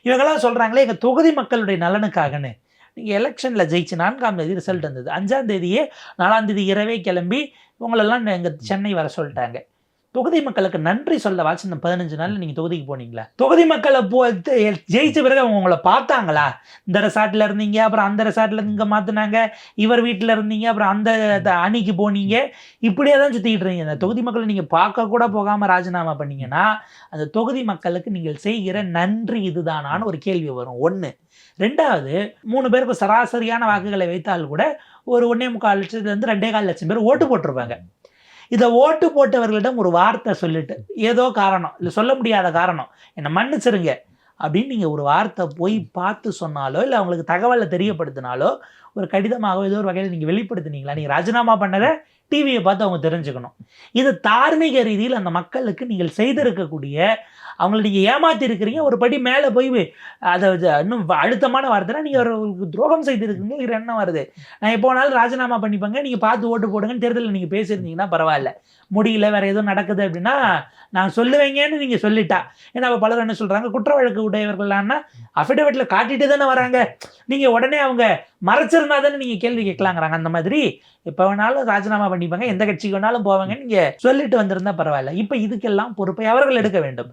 இவங்கெல்லாம் சொல்கிறாங்களே எங்கள் தொகுதி மக்களுடைய நலனுக்காகன்னு. நீங்கள் எலெக்ஷனில் ஜெயிச்சு 4ஆம் தேதி ரிசல்ட் வந்தது. 5ஆம் தேதியே 4ஆம் தேதி இரவே கிளம்பி உங்களெல்லாம் எங்கள் சென்னை வர சொல்லிட்டாங்க. தொகுதி மக்களுக்கு நன்றி சொல்லவாச்சும் இந்த 15 நாள்ல நீங்க தொகுதிக்கு போனீங்களா? தொகுதி மக்களை ஜெயிச்ச பிறகு அவங்க உங்களை பார்த்தாங்களா? இந்த ரெசார்ட்ல இருந்தீங்க, அப்புறம் அந்த ரெசார்ட்ல இங்க மாத்துனாங்க, இவர் வீட்டுல இருந்தீங்க, அப்புறம் அந்த அணிக்கு போனீங்க, இப்படியே தான் சுத்திக்கிட்டு இருக்கீங்க. அந்த தொகுதி மக்களை நீங்க பார்க்க கூட போகாம ராஜினாமா பண்ணீங்கன்னா அந்த தொகுதி மக்களுக்கு நீங்கள் செய்கிற நன்றி இதுதானான்னு ஒரு கேள்வி வரும். 1. 2வது 3 பேருக்கு சராசரியான வாக்குகளை வைத்தால் கூட ஒரு 1.25 லட்சத்துலேருந்து 2.25 லட்சம் பேர் ஓட்டு போட்டிருப்பாங்க. இதை ஓட்டு போட்டவர்களிடம் ஒரு வார்த்தை சொல்லிட்டு, ஏதோ காரணம் இல்லை, சொல்ல முடியாத காரணம், என்னை மன்னிச்சிருங்க அப்படின்னு நீங்கள் ஒரு வார்த்தை போய் பார்த்து சொன்னாலோ இல்லை அவங்களுக்கு தகவலை தெரியப்படுத்தினாலோ ஒரு கடிதமாகவோ ஏதோ ஒரு வகையில் நீங்கள் வெளிப்படுத்தினீங்களா? நீங்கள் ராஜினாமா பண்ணதை டிவியை பார்த்து அவங்க தெரிஞ்சுக்கணும். இது தார்மீக ரீதியில் அந்த மக்களுக்கு நீங்கள் செய்திருக்கக்கூடிய, அவங்களை நீங்கள் ஏமாற்றி இருக்கிறீங்க. ஒரு படி மேலே போய் அதை இன்னும் அழுத்தமான வார்த்தைனா நீங்கள் ஒரு துரோகம் செய்திருக்கீங்க எண்ணம் வருது. நான் எப்போ வேணாலும் ராஜினாமா பண்ணிப்பேங்க, நீங்கள் பார்த்து ஓட்டு போடுங்கன்னு தேர்தலில் நீங்கள் பேசியிருந்தீங்கன்னா பரவாயில்ல. முடியல, வேறு எதுவும் நடக்குது அப்படின்னா நான் சொல்லுவேங்கன்னு நீங்கள் சொல்லிட்டா. ஏன்னா பலர் என்ன சொல்கிறாங்க, குற்ற வழக்கு உடையவர்களானா அஃபிடவிட்டில் காட்டிட்டு தானே வராங்க, நீங்கள் உடனே அவங்க மறைச்சிருந்தா தானே நீங்கள் கேள்வி கேட்கலாங்கிறாங்க. அந்த மாதிரி எப்போ வேணாலும் ராஜினாமா பண்ணிப்பாங்க, எந்த கட்சிக்கு வேணாலும் போவாங்கன்னு நீங்கள் சொல்லிட்டு வந்திருந்தா பரவாயில்ல. இப்போ இதுக்கெல்லாம் பொறுப்பை அவர்கள் எடுக்க வேண்டும்.